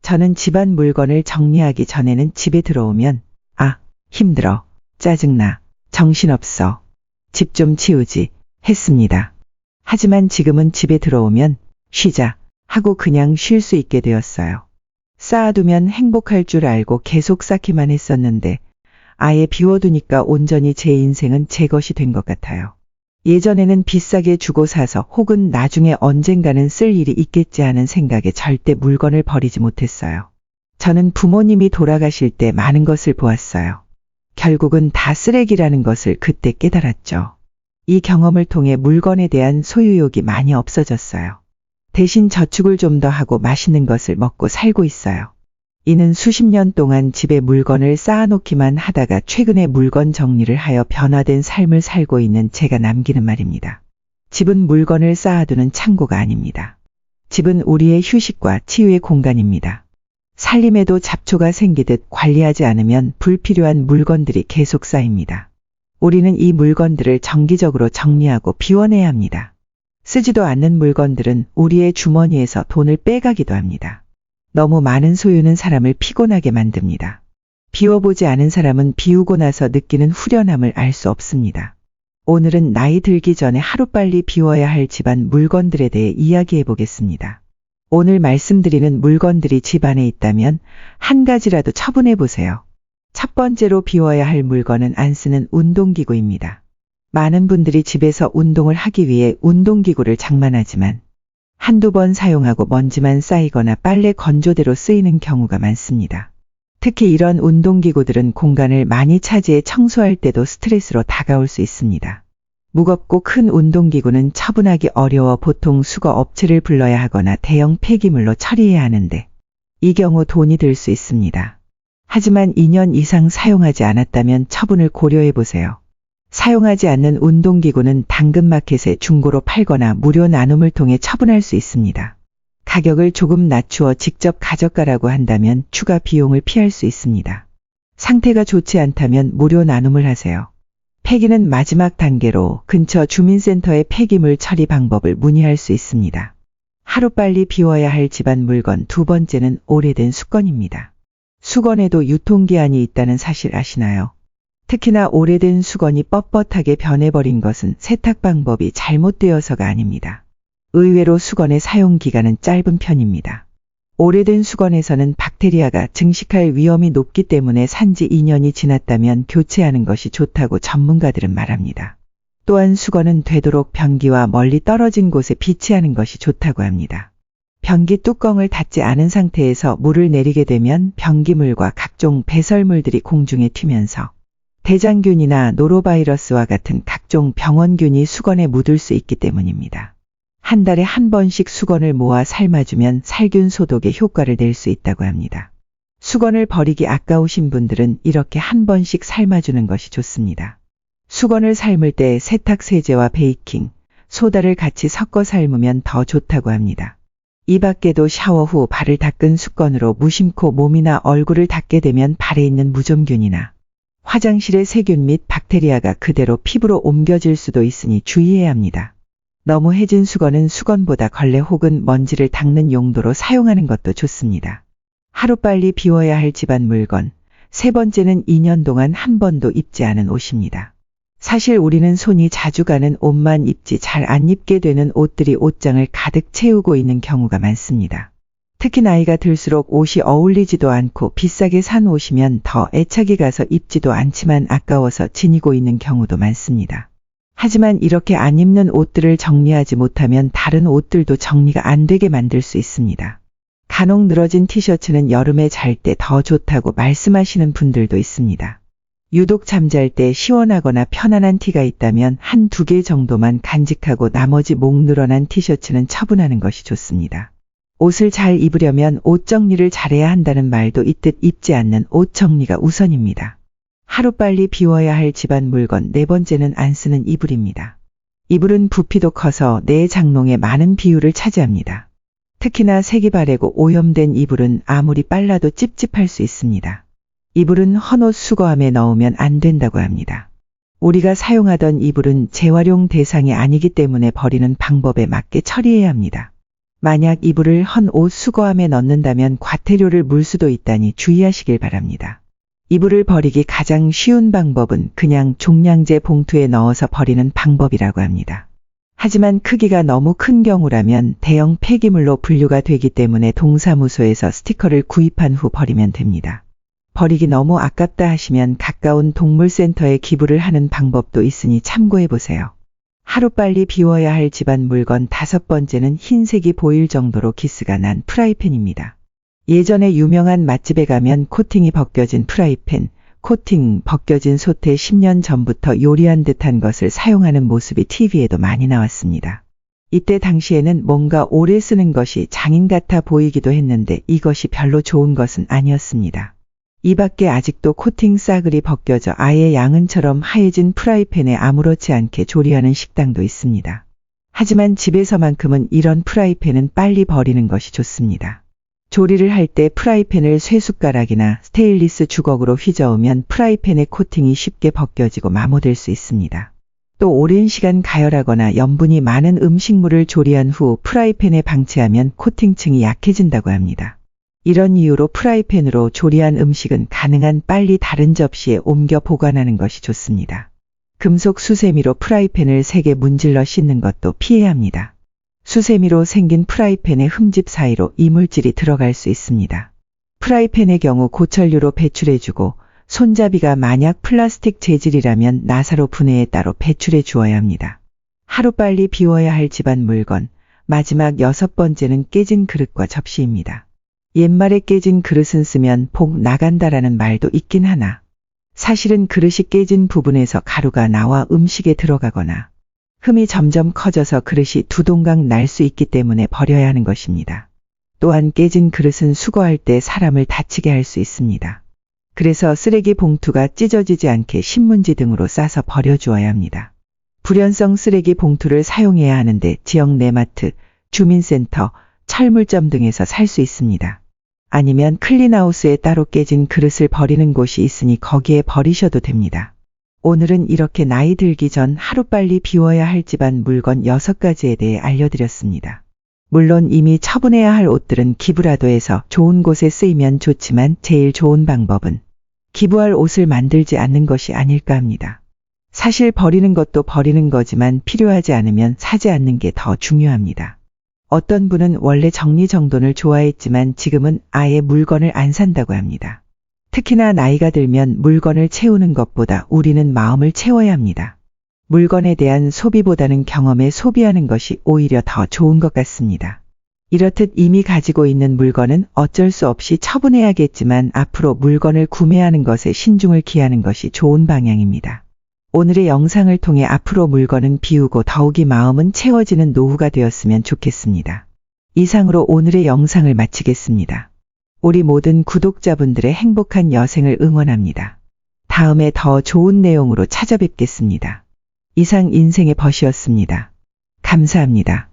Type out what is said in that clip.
저는 집안 물건을 정리하기 전에는 집에 들어오면 힘들어, 짜증나, 정신없어, 집 좀 치우지 했습니다. 하지만 지금은 집에 들어오면 쉬자 하고 그냥 쉴 수 있게 되었어요. 쌓아두면 행복할 줄 알고 계속 쌓기만 했었는데 아예 비워두니까 온전히 제 인생은 제 것이 된 것 같아요. 예전에는 비싸게 주고 사서 혹은 나중에 언젠가는 쓸 일이 있겠지 하는 생각에 절대 물건을 버리지 못했어요. 저는 부모님이 돌아가실 때 많은 것을 보았어요. 결국은 다 쓰레기라는 것을 그때 깨달았죠. 이 경험을 통해 물건에 대한 소유욕이 많이 없어졌어요. 대신 저축을 좀 더 하고 맛있는 것을 먹고 살고 있어요. 이는 수십 년 동안 집에 물건을 쌓아놓기만 하다가 최근에 물건 정리를 하여 변화된 삶을 살고 있는 제가 남기는 말입니다. 집은 물건을 쌓아두는 창고가 아닙니다. 집은 우리의 휴식과 치유의 공간입니다. 살림에도 잡초가 생기듯 관리하지 않으면 불필요한 물건들이 계속 쌓입니다. 우리는 이 물건들을 정기적으로 정리하고 비워내야 합니다. 쓰지도 않는 물건들은 우리의 주머니에서 돈을 빼가기도 합니다. 너무 많은 소유는 사람을 피곤하게 만듭니다. 비워보지 않은 사람은 비우고 나서 느끼는 후련함을 알 수 없습니다. 오늘은 나이 들기 전에 하루빨리 비워야 할 집안 물건들에 대해 이야기해 보겠습니다. 오늘 말씀드리는 물건들이 집 안에 있다면 한 가지라도 처분해 보세요. 첫 번째로 비워야 할 물건은 안 쓰는 운동기구입니다. 많은 분들이 집에서 운동을 하기 위해 운동기구를 장만하지만 한두 번 사용하고 먼지만 쌓이거나 빨래 건조대로 쓰이는 경우가 많습니다. 특히 이런 운동기구들은 공간을 많이 차지해 청소할 때도 스트레스로 다가올 수 있습니다. 무겁고 큰 운동기구는 처분하기 어려워 보통 수거 업체를 불러야 하거나 대형 폐기물로 처리해야 하는데 이 경우 돈이 들 수 있습니다. 하지만 2년 이상 사용하지 않았다면 처분을 고려해 보세요. 사용하지 않는 운동기구는 당근마켓에 중고로 팔거나 무료 나눔을 통해 처분할 수 있습니다. 가격을 조금 낮추어 직접 가져가라고 한다면 추가 비용을 피할 수 있습니다. 상태가 좋지 않다면 무료 나눔을 하세요. 폐기는 마지막 단계로 근처 주민센터의 폐기물 처리 방법을 문의할 수 있습니다. 하루빨리 비워야 할 집안 물건 두 번째는 오래된 수건입니다. 수건에도 유통기한이 있다는 사실 아시나요? 특히나 오래된 수건이 뻣뻣하게 변해버린 것은 세탁 방법이 잘못되어서가 아닙니다. 의외로 수건의 사용기간은 짧은 편입니다. 오래된 수건에서는 박테리아가 증식할 위험이 높기 때문에 산지 2년이 지났다면 교체하는 것이 좋다고 전문가들은 말합니다. 또한 수건은 되도록 변기와 멀리 떨어진 곳에 비치하는 것이 좋다고 합니다. 변기 뚜껑을 닫지 않은 상태에서 물을 내리게 되면 변기물과 각종 배설물들이 공중에 튀면서 대장균이나 노로바이러스와 같은 각종 병원균이 수건에 묻을 수 있기 때문입니다. 한 달에 한 번씩 수건을 모아 삶아주면 살균 소독에 효과를 낼 수 있다고 합니다. 수건을 버리기 아까우신 분들은 이렇게 한 번씩 삶아주는 것이 좋습니다. 수건을 삶을 때 세탁세제와 베이킹, 소다를 같이 섞어 삶으면 더 좋다고 합니다. 이 밖에도 샤워 후 발을 닦은 수건으로 무심코 몸이나 얼굴을 닦게 되면 발에 있는 무좀균이나 화장실의 세균 및 박테리아가 그대로 피부로 옮겨질 수도 있으니 주의해야 합니다. 너무 해진 수건은 수건보다 걸레 혹은 먼지를 닦는 용도로 사용하는 것도 좋습니다. 하루빨리 비워야 할 집안 물건. 세 번째는 2년 동안 한 번도 입지 않은 옷입니다. 사실 우리는 손이 자주 가는 옷만 입지 잘 안 입게 되는 옷들이 옷장을 가득 채우고 있는 경우가 많습니다. 특히 나이가 들수록 옷이 어울리지도 않고 비싸게 산 옷이면 더 애착이 가서 입지도 않지만 아까워서 지니고 있는 경우도 많습니다. 하지만 이렇게 안 입는 옷들을 정리하지 못하면 다른 옷들도 정리가 안 되게 만들 수 있습니다. 간혹 늘어진 티셔츠는 여름에 잘 때 더 좋다고 말씀하시는 분들도 있습니다. 유독 잠잘 때 시원하거나 편안한 티가 있다면 한두 개 정도만 간직하고 나머지 목 늘어난 티셔츠는 처분하는 것이 좋습니다. 옷을 잘 입으려면 옷 정리를 잘해야 한다는 말도 있듯 입지 않는 옷 정리가 우선입니다. 하루빨리 비워야 할 집안 물건 네 번째는 안 쓰는 이불입니다. 이불은 부피도 커서 내 장롱에 많은 비율을 차지합니다. 특히나 색이 바래고 오염된 이불은 아무리 빨라도 찝찝할 수 있습니다. 이불은 헌옷 수거함에 넣으면 안 된다고 합니다. 우리가 사용하던 이불은 재활용 대상이 아니기 때문에 버리는 방법에 맞게 처리해야 합니다. 만약 이불을 헌 옷 수거함에 넣는다면 과태료를 물 수도 있다니 주의하시길 바랍니다. 이불을 버리기 가장 쉬운 방법은 그냥 종량제 봉투에 넣어서 버리는 방법이라고 합니다. 하지만 크기가 너무 큰 경우라면 대형 폐기물로 분류가 되기 때문에 동사무소에서 스티커를 구입한 후 버리면 됩니다. 버리기 너무 아깝다 하시면 가까운 동물센터에 기부를 하는 방법도 있으니 참고해 보세요. 하루빨리 비워야 할 집안 물건 5번째는 흰색이 보일 정도로 기스가 난 프라이팬입니다. 예전에 유명한 맛집에 가면 코팅이 벗겨진 프라이팬, 코팅 벗겨진 솥에 10년 전부터 요리한 듯한 것을 사용하는 모습이 TV에도 많이 나왔습니다. 이때 당시에는 뭔가 오래 쓰는 것이 장인 같아 보이기도 했는데 이것이 별로 좋은 것은 아니었습니다. 이 밖에 아직도 코팅 싸글이 벗겨져 아예 양은처럼 하얘진 프라이팬에 아무렇지 않게 조리하는 식당도 있습니다. 하지만 집에서만큼은 이런 프라이팬은 빨리 버리는 것이 좋습니다. 조리를 할 때 프라이팬을 쇠숟가락이나 스테인리스 주걱으로 휘저으면 프라이팬의 코팅이 쉽게 벗겨지고 마모될 수 있습니다. 또 오랜 시간 가열하거나 염분이 많은 음식물을 조리한 후 프라이팬에 방치하면 코팅층이 약해진다고 합니다. 이런 이유로 프라이팬으로 조리한 음식은 가능한 빨리 다른 접시에 옮겨 보관하는 것이 좋습니다. 금속 수세미로 프라이팬을 세게 문질러 씻는 것도 피해야 합니다. 수세미로 생긴 프라이팬의 흠집 사이로 이물질이 들어갈 수 있습니다. 프라이팬의 경우 고철류로 배출해주고 손잡이가 만약 플라스틱 재질이라면 나사로 분해에 따로 배출해 주어야 합니다. 하루빨리 비워야 할 집안 물건, 마지막 6번째는 깨진 그릇과 접시입니다. 옛말에 깨진 그릇은 쓰면 복 나간다라는 말도 있긴 하나 사실은 그릇이 깨진 부분에서 가루가 나와 음식에 들어가거나 흠이 점점 커져서 그릇이 두 동강 날 수 있기 때문에 버려야 하는 것입니다. 또한 깨진 그릇은 수거할 때 사람을 다치게 할 수 있습니다. 그래서 쓰레기 봉투가 찢어지지 않게 신문지 등으로 싸서 버려주어야 합니다. 불연성 쓰레기 봉투를 사용해야 하는데 지역 내 마트, 주민센터, 철물점 등에서 살 수 있습니다. 아니면 클린하우스에 따로 깨진 그릇을 버리는 곳이 있으니 거기에 버리셔도 됩니다. 오늘은 이렇게 나이 들기 전 하루빨리 비워야 할 집안 물건 6가지에 대해 알려드렸습니다. 물론 이미 처분해야 할 옷들은 기부라도 해서 좋은 곳에 쓰이면 좋지만 제일 좋은 방법은 기부할 옷을 만들지 않는 것이 아닐까 합니다. 사실 버리는 것도 버리는 거지만 필요하지 않으면 사지 않는 게 더 중요합니다. 어떤 분은 원래 정리정돈을 좋아했지만 지금은 아예 물건을 안 산다고 합니다. 특히나 나이가 들면 물건을 채우는 것보다 우리는 마음을 채워야 합니다. 물건에 대한 소비보다는 경험에 소비하는 것이 오히려 더 좋은 것 같습니다. 이렇듯 이미 가지고 있는 물건은 어쩔 수 없이 처분해야겠지만 앞으로 물건을 구매하는 것에 신중을 기하는 것이 좋은 방향입니다. 오늘의 영상을 통해 앞으로 물건은 비우고 더욱이 마음은 채워지는 노후가 되었으면 좋겠습니다. 이상으로 오늘의 영상을 마치겠습니다. 우리 모든 구독자분들의 행복한 여생을 응원합니다. 다음에 더 좋은 내용으로 찾아뵙겠습니다. 이상 인생의 벗이었습니다. 감사합니다.